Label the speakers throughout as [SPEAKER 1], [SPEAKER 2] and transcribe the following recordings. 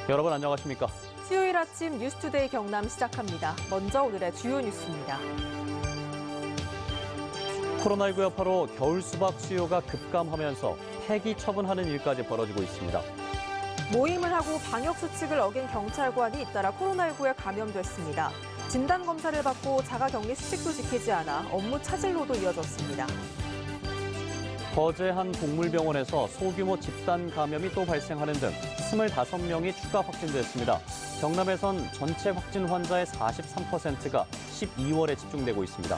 [SPEAKER 1] 여러분 안녕하십니까?
[SPEAKER 2] 수요일 아침 뉴스투데이 경남 시작합니다. 먼저 오늘의 주요 뉴스입니다.
[SPEAKER 1] 코로나19 여파로 겨울 수박 수요가 급감하면서 폐기 처분하는 일까지 벌어지고 있습니다.
[SPEAKER 2] 모임을 하고 방역수칙을 어긴 경찰관이 잇따라 코로나19에 감염됐습니다. 진단검사를 받고 자가격리 수칙도 지키지 않아 업무 차질로도 이어졌습니다.
[SPEAKER 1] 거제 한 동물병원에서 소규모 집단 감염이 또 발생하는 등 25명이 추가 확진됐습니다. 경남에선 전체 확진 환자의 43%가 12월에 집중되고 있습니다.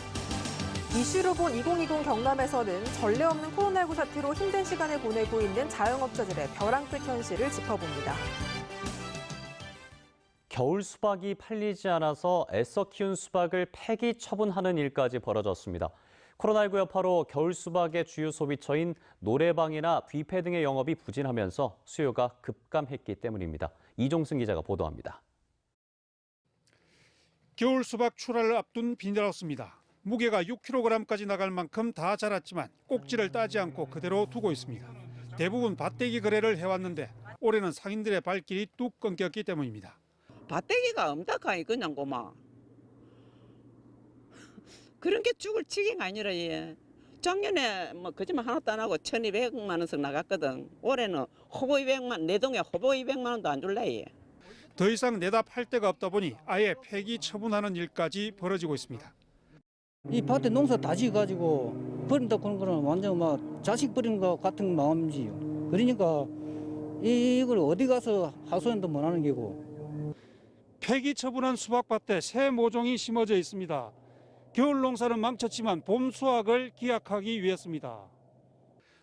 [SPEAKER 2] 이슈로 본 2020 경남에서는 전례 없는 코로나19 사태로 힘든 시간을 보내고 있는 자영업자들의 벼랑 끝 현실을 짚어봅니다.
[SPEAKER 1] 겨울 수박이 팔리지 않아서 애써 키운 수박을 폐기 처분하는 일까지 벌어졌습니다. 코로나19 여파로 겨울 수박의 주요 소비처인 노래방이나 뷔페 등의 영업이 부진하면서 수요가 급감했기 때문입니다. 이종승 기자가 보도합니다.
[SPEAKER 3] 겨울 수박 출하를 앞둔 비닐하우스입니다. 무게가 6kg까지 나갈 만큼 다 자랐지만 꼭지를 따지 않고 그대로 두고 있습니다. 대부분 밭대기 거래를 해왔는데 올해는 상인들의 발길이 뚝 끊겼기 때문입니다.
[SPEAKER 4] 밭대기가 엄다카이 그냥 고마. 그런 게 죽을 지경이 아니라 예. 작년에 뭐 거짓말 하나도 안 하고 1,200만 원씩 나갔거든. 올해는 호보 200만, 내 동에 호보 200만 원도 안 줄래 예.
[SPEAKER 3] 더 이상 내다 팔 데가 없다 보니 아예 폐기 처분하는 일까지 벌어지고 있습니다.
[SPEAKER 5] 이 밭에 농사 다 지어가지고 버린다 그런 거는 완전 막 자식 버리는 것 같은 마음이지요. 그러니까 이걸 어디 가서 하소연도 못 하는 게고.
[SPEAKER 3] 폐기 처분한 수박밭에 새 모종이 심어져 있습니다. 겨울 농사는 망쳤지만 봄 수확을 기약하기 위해서입니다.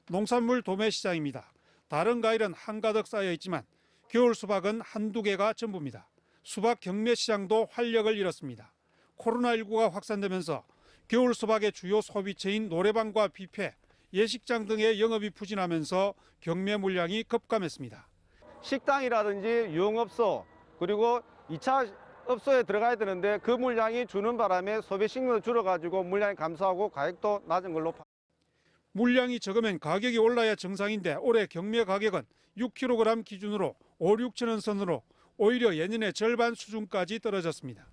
[SPEAKER 3] 농산물 도매 시장입니다. 다른 과일은 한가득 쌓여 있지만 겨울 수박은 한두 개가 전부입니다. 수박 경매 시장도 활력을 잃었습니다. 코로나19가 확산되면서 겨울 수박의 주요 소비처인 노래방과 뷔페, 예식장 등의 영업이 부진하면서 경매 물량이 급감했습니다.
[SPEAKER 6] 식당이라든지 유흥업소 그리고 2차 업소에 들어가야 되는데 그 물량이 주는 바람에 소비 식량도 줄어가지고 물량이 감소하고 가격도 낮은 걸로.
[SPEAKER 3] 물량이 적으면 가격이 올라야 정상인데 올해 경매 가격은 6kg 기준으로 5, 6천 원 선으로 오히려 예년의 절반 수준까지 떨어졌습니다.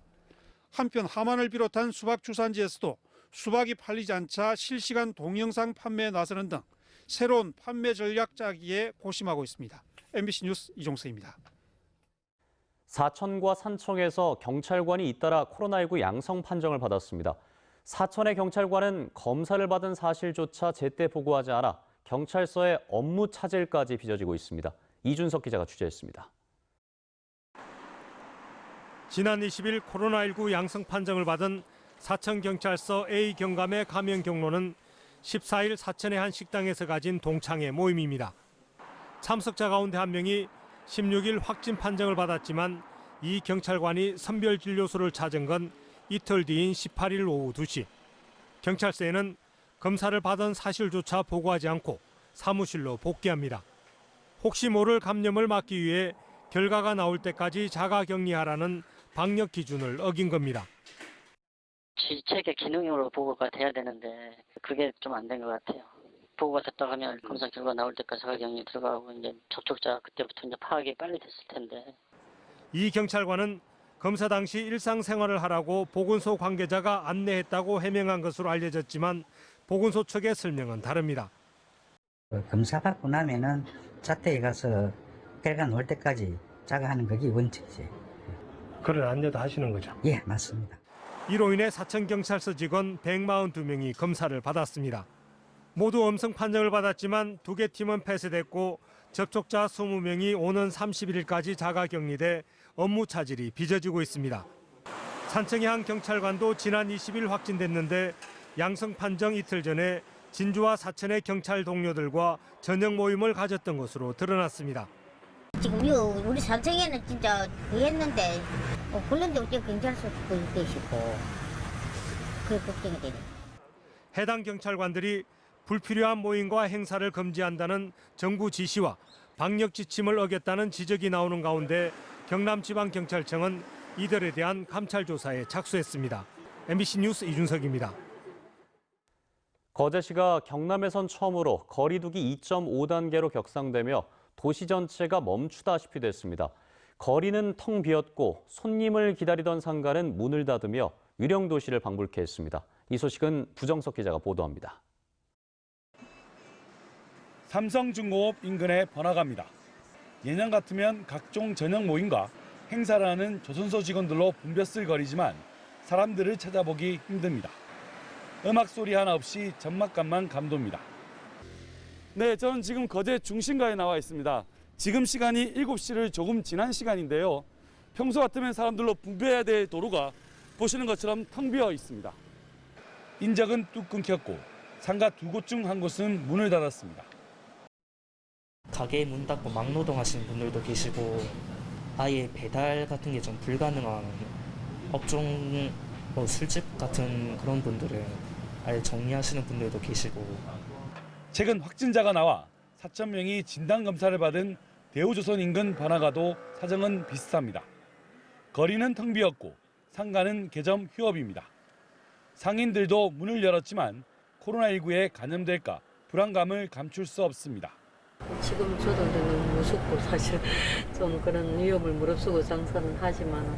[SPEAKER 3] 한편 함안을 비롯한 수박 주산지에서도 수박이 팔리지 않자 실시간 동영상 판매에 나서는 등 새로운 판매 전략 짜기에 고심하고 있습니다. MBC 뉴스 이종서입니다.
[SPEAKER 1] 사천과 산청에서 경찰관이 잇따라 코로나19 양성 판정을 받았습니다. 사천의 경찰관은 검사를 받은 사실조차 제때 보고하지 않아 경찰서에 업무 차질까지 빚어지고 있습니다. 이준석 기자가 취재했습니다.
[SPEAKER 7] 지난 20일 코로나19 양성 판정을 받은 사천경찰서 A경감의 감염 경로는 14일 사천의 한 식당에서 가진 동창회 모임입니다. 참석자 가운데 한 명이 16일 확진 판정을 받았지만 이 경찰관이 선별진료소를 찾은 건 이틀 뒤인 18일 오후 2시. 경찰서에는 검사를 받은 사실조차 보고하지 않고 사무실로 복귀합니다. 혹시 모를 감염을 막기 위해 결과가 나올 때까지 자가격리하라는 방역 기준을 어긴 겁니다.
[SPEAKER 8] 지체계 기능으로 보고가 돼야 되는데 그게 좀 안 된 것 같아요. 보고가 됐다 하면 검사 결과 나올 때까지 자가격리 들어가고 이제 접촉자 그때부터 이제 파악이 빨리 됐을 텐데.
[SPEAKER 7] 이 경찰관은 검사 당시 일상생활을 하라고 보건소 관계자가 안내했다고 해명한 것으로 알려졌지만 보건소 측의 설명은 다릅니다.
[SPEAKER 9] 검사 받고 나면은 자택에 가서 결과 나올 때까지 자가하는 그게 원칙이지.
[SPEAKER 7] 그런 안내도 하시는 거죠?
[SPEAKER 9] 예, 맞습니다.
[SPEAKER 7] 이로 인해 사천경찰서 직원 142명이 검사를 받았습니다. 모두 엄성 판정을 받았지만 2개 팀은 폐쇄됐고 접촉자 20명이 오는 31일까지 자가격리돼 업무 차질이 빚어지고 있습니다. 산청의 한 경찰관도 지난 20일 확진됐는데 양성 판정 이틀 전에 진주와 사천의 경찰 동료들과 저녁 모임을 가졌던 것으로 드러났습니다.
[SPEAKER 10] 지금 우리 산청에는 진짜 했는데 그런데 어째 경찰서 계시고 그게 걱정이 되네.
[SPEAKER 7] 해당 경찰관들이 불필요한 모임과 행사를 금지한다는 정부 지시와 방역 지침을 어겼다는 지적이 나오는 가운데 경남지방경찰청은 이들에 대한 감찰 조사에 착수했습니다. MBC 뉴스 이준석입니다.
[SPEAKER 1] 거제시가 경남에선 처음으로 거리두기 2.5단계로 격상되며 도시 전체가 멈추다시피 됐습니다. 거리는 텅 비었고 손님을 기다리던 상가는 문을 닫으며 유령 도시를 방불케 했습니다. 이 소식은 부정석 기자가 보도합니다.
[SPEAKER 11] 삼성중공업 인근에 번화가입니다. 예년 같으면 각종 저녁 모임과 행사를 하는 조선소 직원들로 붐볐을거리지만 사람들을 찾아보기 힘듭니다. 음악 소리 하나 없이 전막감만 감돕니다. 네, 저는 지금 거제 중심가에 나와 있습니다. 지금 시간이 7시를 조금 지난 시간인데요. 평소 같으면 사람들로 붐벼야 될 도로가 보시는 것처럼 텅 비어 있습니다. 인적은 뚝 끊겼고 상가 2곳 중 한 곳은 문을 닫았습니다.
[SPEAKER 12] 가게 문 닫고 막노동하시는 분들도 계시고 아예 배달 같은 게 좀 불가능한 업종, 술집 같은 그런 분들은 아예 정리하시는 분들도 계시고.
[SPEAKER 11] 최근 확진자가 나와 4,000명이 진단검사를 받은 대우조선 인근 번화가도 사정은 비슷합니다. 거리는 텅 비었고 상가는 개점 휴업입니다. 상인들도 문을 열었지만 코로나19에 감염될까 불안감을 감출 수 없습니다.
[SPEAKER 13] 지금 저도 너무 무섭고 사실 좀 그런 위험을 무릅쓰고 장사는 하지만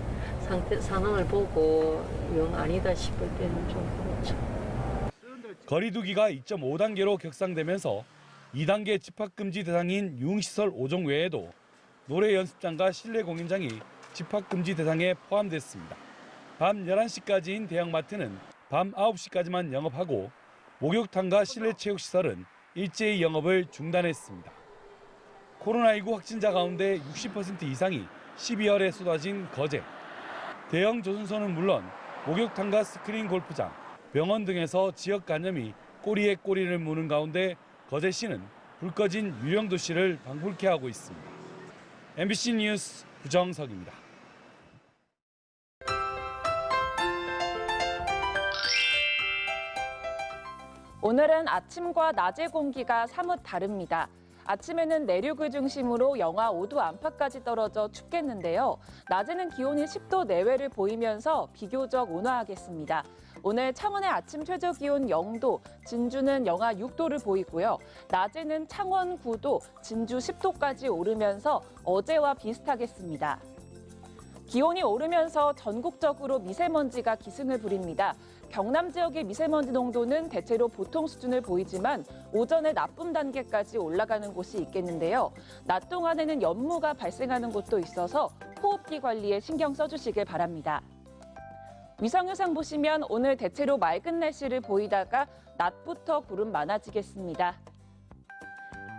[SPEAKER 13] 상황을 보고 영 아니다 싶을 때는 좀 그렇죠.
[SPEAKER 11] 거리두기가 2.5단계로 격상되면서 2단계 집합금지 대상인 유흥시설 5종 외에도 노래 연습장과 실내 공연장이 집합금지 대상에 포함됐습니다. 밤 11시까지인 대형마트는 밤 9시까지만 영업하고 목욕탕과 실내 체육시설은 일제히 영업을 중단했습니다. 코로나19 확진자 가운데 60% 이상이 12월에 쏟아진 거제. 대형 조선소는 물론 목욕탕과 스크린 골프장, 병원 등에서 지역 감염이 꼬리에 꼬리를 무는 가운데 거제시는 불 꺼진 유령 도시를 방불케 하고 있습니다. MBC 뉴스 부정석입니다.
[SPEAKER 14] 오늘은 아침과 낮의 공기가 사뭇 다릅니다. 아침에는 내륙을 중심으로 영하 5도 안팎까지 떨어져 춥겠는데요. 낮에는 기온이 10도 내외를 보이면서 비교적 온화하겠습니다. 오늘 창원의 아침 최저 기온 0도, 진주는 영하 6도를 보이고요. 낮에는 창원 9도, 진주 10도까지 오르면서 어제와 비슷하겠습니다. 기온이 오르면서 전국적으로 미세먼지가 기승을 부립니다. 경남 지역의 미세먼지 농도는 대체로 보통 수준을 보이지만 오전에 나쁨 단계까지 올라가는 곳이 있겠는데요. 낮 동안에는 연무가 발생하는 곳도 있어서 호흡기 관리에 신경 써주시길 바랍니다. 위성유상 보시면 오늘 대체로 맑은 날씨를 보이다가 낮부터 구름 많아지겠습니다.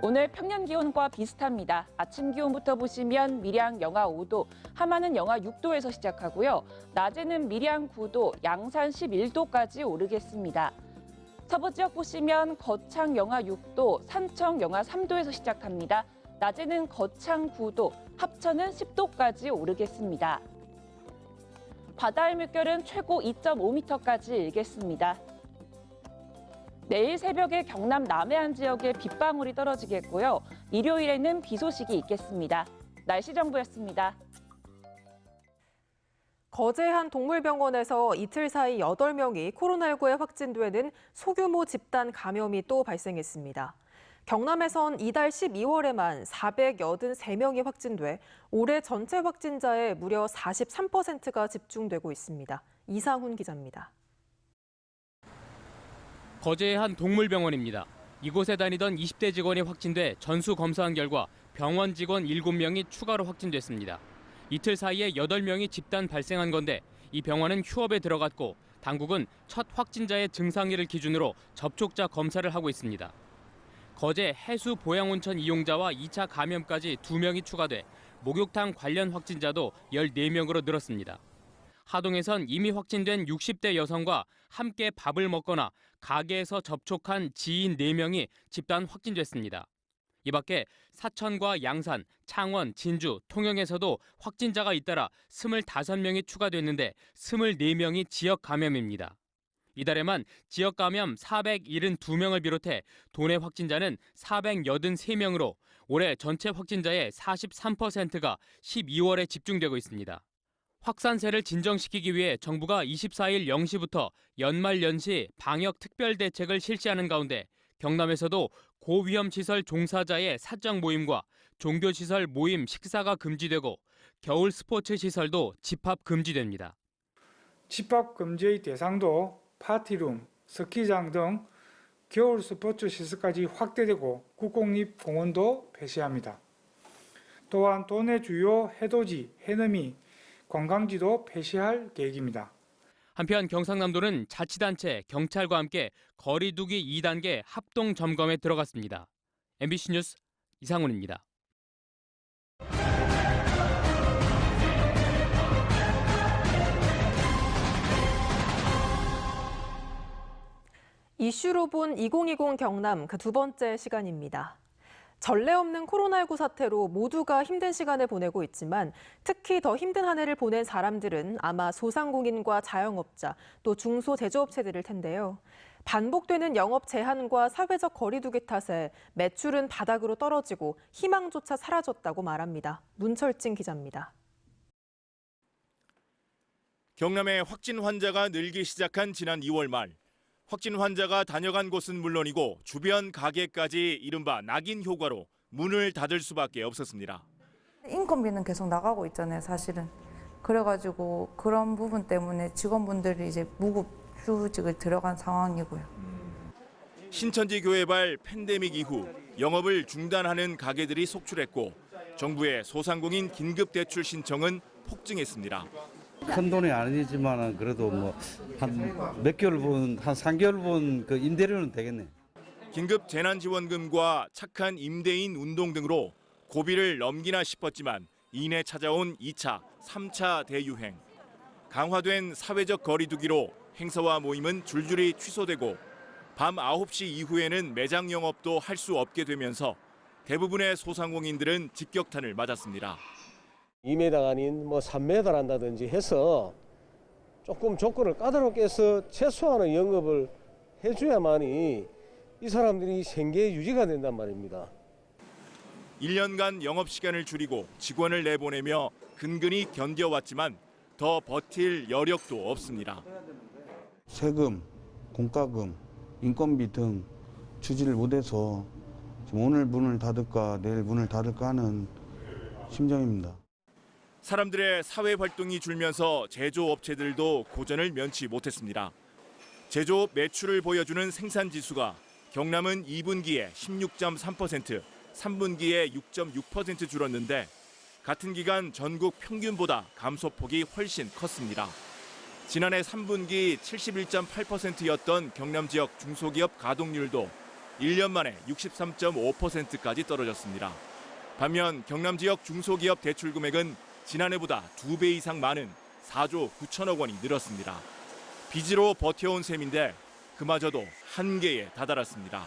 [SPEAKER 14] 오늘 평년 기온과 비슷합니다. 아침 기온부터 보시면 밀양 영하 5도, 함안은 영하 6도에서 시작하고요. 낮에는 밀양 9도, 양산 11도까지 오르겠습니다. 서부 지역 보시면 거창 영하 6도, 산청 영하 3도에서 시작합니다. 낮에는 거창 9도, 합천은 10도까지 오르겠습니다. 바다의 물결은 최고 2.5m까지 일겠습니다. 내일 새벽에 경남 남해안 지역에 빗방울이 떨어지겠고요. 일요일에는 비 소식이 있겠습니다. 날씨 정보였습니다.
[SPEAKER 2] 거제 한 동물병원에서 이틀 사이 8명이 코로나19에 확진되는 소규모 집단 감염이 또 발생했습니다. 경남에선 이달 12월에만 483명이 확진돼 올해 전체 확진자의 무려 43%가 집중되고 있습니다. 이상훈 기자입니다.
[SPEAKER 15] 거제의 한 동물병원입니다. 이곳에 다니던 20대 직원이 확진돼 전수 검사한 결과 병원 직원 7명이 추가로 확진됐습니다. 이틀 사이에 8명이 집단 발생한 건데 이 병원은 휴업에 들어갔고 당국은 첫 확진자의 증상일을 기준으로 접촉자 검사를 하고 있습니다. 거제 해수 보양온천 이용자와 2차 감염까지 2명이 추가돼 목욕탕 관련 확진자도 14명으로 늘었습니다. 하동에선 이미 확진된 60대 여성과 함께 밥을 먹거나 가게에서 접촉한 지인 4명이 집단 확진됐습니다. 이 밖에 사천과 양산, 창원, 진주, 통영에서도 확진자가 잇따라 25명이 추가됐는데 24명이 지역 감염입니다. 이달에만 지역 감염 472명을 비롯해 도내 확진자는 483명으로 올해 전체 확진자의 43%가 12월에 집중되고 있습니다. 확산세를 진정시키기 위해 정부가 24일 0시부터 연말연시 방역 특별대책을 실시하는 가운데 경남에서도 고위험 시설 종사자의 사적 모임과 종교시설 모임, 식사가 금지되고 겨울 스포츠 시설도 집합 금지됩니다.
[SPEAKER 16] 집합 금지의 대상도 파티룸, 스키장 등 겨울 스포츠 시설까지 확대되고 국공립공원도 폐쇄합니다. 또한 도내 주요 해돋이, 해넘이, 관광지도 폐쇄할 계획입니다.
[SPEAKER 15] 한편 경상남도는 자치단체, 경찰과 함께 거리 두기 2단계 합동 점검에 들어갔습니다. MBC 뉴스 이상훈입니다.
[SPEAKER 2] 이슈로 본 2020 경남 그 두 번째 시간입니다. 전례 없는 코로나19 사태로 모두가 힘든 시간을 보내고 있지만 특히 더 힘든 한 해를 보낸 사람들은 아마 소상공인과 자영업자, 또 중소제조업체들일 텐데요. 반복되는 영업 제한과 사회적 거리 두기 탓에 매출은 바닥으로 떨어지고 희망조차 사라졌다고 말합니다. 문철진 기자입니다.
[SPEAKER 17] 경남의 확진 환자가 늘기 시작한 지난 2월 말. 확진 환자가 다녀간 곳은 물론이고 주변 가게까지 이른바 낙인 효과로 문을 닫을 수밖에 없었습니다.
[SPEAKER 18] 인건비는 계속 나가고 있잖아요, 사실은. 그래가지고 그런 부분 때문에 직원분들이 이제 무급휴직을 들어간 상황이고요.
[SPEAKER 17] 신천지 교회발 팬데믹 이후 영업을 중단하는 가게들이 속출했고 정부의 소상공인 긴급대출 신청은 폭증했습니다.
[SPEAKER 19] 큰 돈이 아니지만 그래도 뭐 한 몇 개월 분, 한 3개월 분 그 임대료는 되겠네.
[SPEAKER 17] 긴급 재난지원금과 착한 임대인 운동 등으로 고비를 넘기나 싶었지만 이내 찾아온 2차, 3차 대유행. 강화된 사회적 거리 두기로 행사와 모임은 줄줄이 취소되고 밤 9시 이후에는 매장 영업도 할 수 없게 되면서 대부분의 소상공인들은 직격탄을 맞았습니다.
[SPEAKER 20] 2m 아닌 뭐 3m 한다든지 해서 조금 조건을 까다롭게 해서 최소한의 영업을 해줘야만이 이 사람들이 생계 유지가 된단 말입니다.
[SPEAKER 17] 1년간 영업시간을 줄이고 직원을 내보내며 근근히 견뎌왔지만 더 버틸 여력도 없습니다.
[SPEAKER 21] 세금, 공과금, 인건비 등 주지를 못해서 지금 오늘 문을 닫을까 내일 문을 닫을까 하는 심정입니다.
[SPEAKER 17] 사람들의 사회 활동이 줄면서 제조업체들도 고전을 면치 못했습니다. 제조업 매출을 보여주는 생산지수가 경남은 2분기에 16.3%, 3분기에 6.6% 줄었는데 같은 기간 전국 평균보다 감소폭이 훨씬 컸습니다. 지난해 3분기 71.8%였던 경남 지역 중소기업 가동률도 1년 만에 63.5%까지 떨어졌습니다. 반면 경남 지역 중소기업 대출 금액은 지난해보다 2배 이상 많은 4조 9천억 원이 늘었습니다. 빚으로 버텨온 셈인데 그마저도 한계에 다다랐습니다.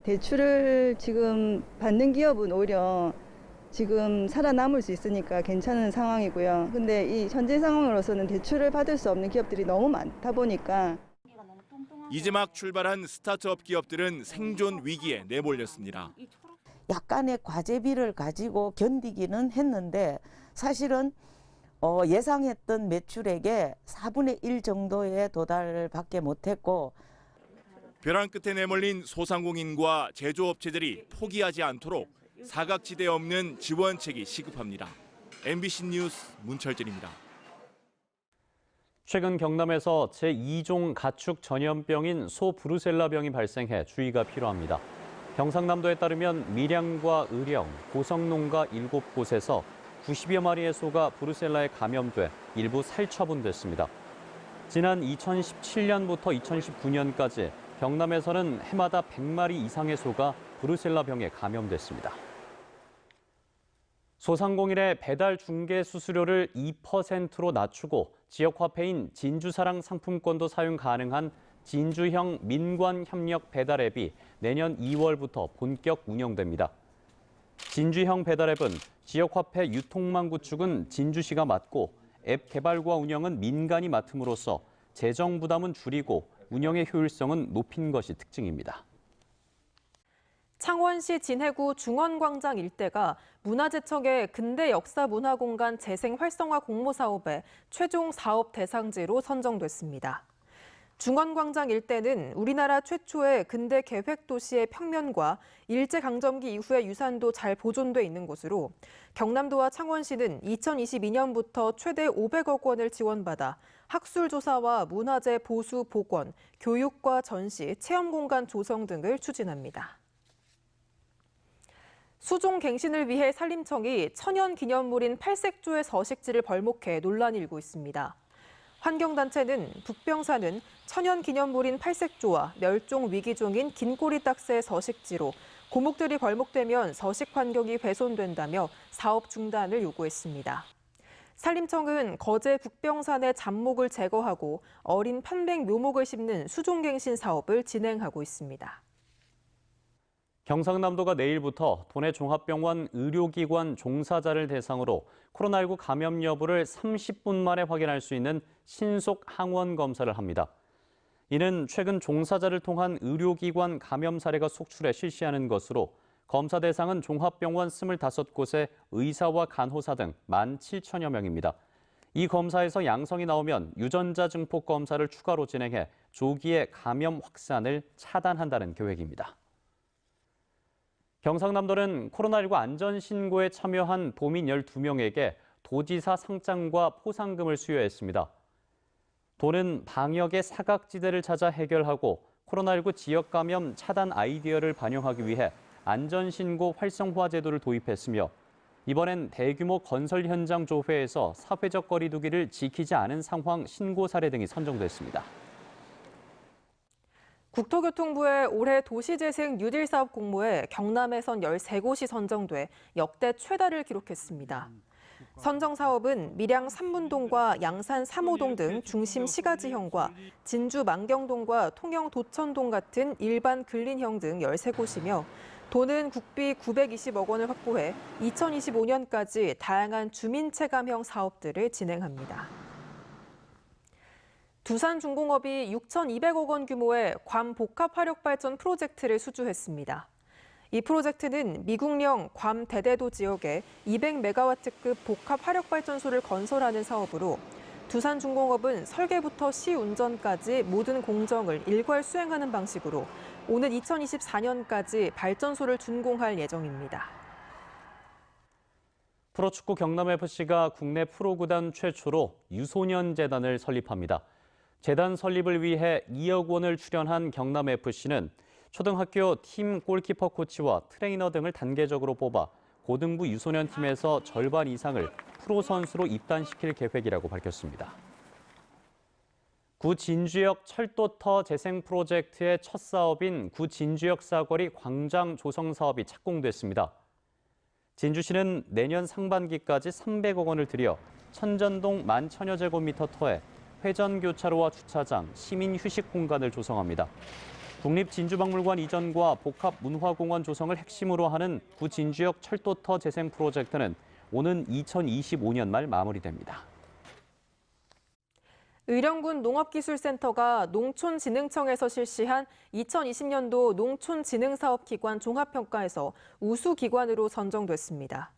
[SPEAKER 22] 대출을 지금 받는 기업은 오히려 지금 살아남을 수 있으니까 괜찮은 상황이고요. 근데 이 현재 상황으로서는 대출을 받을 수 없는 기업들이 너무 많다 보니까
[SPEAKER 17] 이제 막 출발한 스타트업 기업들은 생존 위기에 내몰렸습니다.
[SPEAKER 23] 약간의 과제비를 가지고 견디기는 했는데 사실은 예상했던 매출액의 4분의 1 정도에 도달밖에 못했고
[SPEAKER 17] 벼랑 끝에 내몰린 소상공인과 제조업체들이 포기하지 않도록 사각지대 없는 지원책이 시급합니다. MBC 뉴스 문철진입니다.
[SPEAKER 1] 최근 경남에서 제2종 가축 전염병인 소 브루셀라병이 발생해 주의가 필요합니다. 경상남도에 따르면 밀양과 의령, 고성농가 7곳에서 90여 마리의 소가 브루셀라에 감염돼 일부 살처분됐습니다. 지난 2017년부터 2019년까지 경남에서는 해마다 100마리 이상의 소가 브루셀라병에 감염됐습니다. 소상공인의 배달 중개 수수료를 2%로 낮추고 지역 화폐인 진주사랑 상품권도 사용 가능한 진주형 민관협력 배달 앱이 내년 2월부터 본격 운영됩니다. 진주형 배달 앱은 지역 화폐 유통망 구축은 진주시가 맡고 앱 개발과 운영은 민간이 맡음으로써 재정 부담은 줄이고 운영의 효율성은 높인 것이 특징입니다.
[SPEAKER 2] 창원시 진해구 중원광장 일대가 문화재청의 근대 역사 문화공간 재생 활성화 공모 사업에 최종 사업 대상지로 선정됐습니다. 중원광장 일대는 우리나라 최초의 근대 계획 도시의 평면과 일제강점기 이후의 유산도 잘 보존돼 있는 곳으로 경남도와 창원시는 2022년부터 최대 500억 원을 지원받아 학술조사와 문화재 보수 복원, 교육과 전시, 체험공간 조성 등을 추진합니다. 수종갱신을 위해 산림청이 천연기념물인 팔색조의 서식지를 벌목해 논란이 일고 있습니다. 환경단체는 북병사는 천연기념물인 팔색조와 멸종위기종인 긴꼬리딱새의 서식지로 고목들이 벌목되면 서식 환경이 훼손된다며 사업 중단을 요구했습니다. 산림청은 거제 북병산의 잡목을 제거하고 어린 편백 묘목을 심는 수종갱신 사업을 진행하고 있습니다.
[SPEAKER 1] 경상남도가 내일부터 도내 종합병원 의료기관 종사자를 대상으로 코로나19 감염 여부를 30분 만에 확인할 수 있는 신속 항원 검사를 합니다. 이는 최근 종사자를 통한 의료기관 감염 사례가 속출해 실시하는 것으로 검사 대상은 종합병원 25곳의 의사와 간호사 등 17,000여 명입니다. 이 검사에서 양성이 나오면 유전자 증폭 검사를 추가로 진행해 조기에 감염 확산을 차단한다는 계획입니다. 경상남도는 코로나19 안전신고에 참여한 도민 12명에게 도지사 상장과 포상금을 수여했습니다. 도는 방역의 사각지대를 찾아 해결하고 코로나19 지역 감염 차단 아이디어를 반영하기 위해 안전신고 활성화 제도를 도입했으며 이번엔 대규모 건설 현장 조회에서 사회적 거리 두기를 지키지 않은 상황 신고 사례 등이 선정됐습니다.
[SPEAKER 2] 국토교통부의 올해 도시재생 뉴딜 사업 공모에 경남에선 13곳이 선정돼 역대 최다를 기록했습니다. 선정 사업은 밀양 삼문동과 양산 3호동 등 중심 시가지형과 진주 만경동과 통영 도천동 같은 일반 근린형 등 13곳이며 도는 국비 920억 원을 확보해 2025년까지 다양한 주민체감형 사업들을 진행합니다. 두산중공업이 6,200억 원 규모의 괌 복합화력발전 프로젝트를 수주했습니다. 이 프로젝트는 미국령 괌 대대도 지역에 200메가와트급 복합화력발전소를 건설하는 사업으로 두산중공업은 설계부터 시운전까지 모든 공정을 일괄 수행하는 방식으로 오는 2024년까지 발전소를 준공할 예정입니다.
[SPEAKER 1] 프로축구 경남FC가 국내 프로구단 최초로 유소년재단을 설립합니다. 재단 설립을 위해 2억 원을 출연한 경남FC는 초등학교 팀 골키퍼 코치와 트레이너 등을 단계적으로 뽑아 고등부 유소년 팀에서 절반 이상을 프로 선수로 입단시킬 계획이라고 밝혔습니다. 구 진주역 철도터 재생 프로젝트의 첫 사업인 구 진주역 사거리 광장 조성 사업이 착공됐습니다. 진주시는 내년 상반기까지 300억 원을 들여 천전동 11,000여 제곱미터 터에 회전교차로와 주차장, 시민 휴식 공간을 조성합니다. 국립진주박물관 이전과 복합문화공원 조성을 핵심으로 하는 구 진주역 철도터 재생 프로젝트는 오는 2025년 말 마무리됩니다.
[SPEAKER 2] 의령군 농업기술센터가 농촌진흥청에서 실시한 2020년도 농촌진흥사업기관 종합평가에서 우수기관으로 선정됐습니다.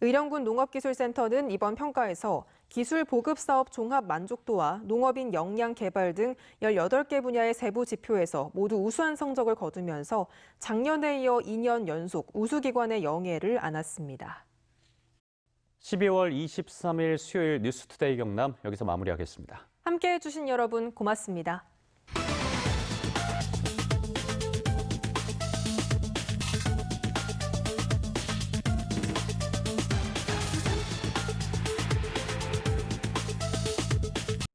[SPEAKER 2] 의령군 농업기술센터는 이번 평가에서 기술 보급 사업 종합 만족도와 농업인 역량 개발 등 18개 분야의 세부 지표에서 모두 우수한 성적을 거두면서 작년에 이어 2년 연속 우수기관의 영예를 안았습니다.
[SPEAKER 1] 12월 23일 수요일 뉴스투데이 경남 여기서 마무리하겠습니다.
[SPEAKER 2] 함께해 주신 여러분 고맙습니다.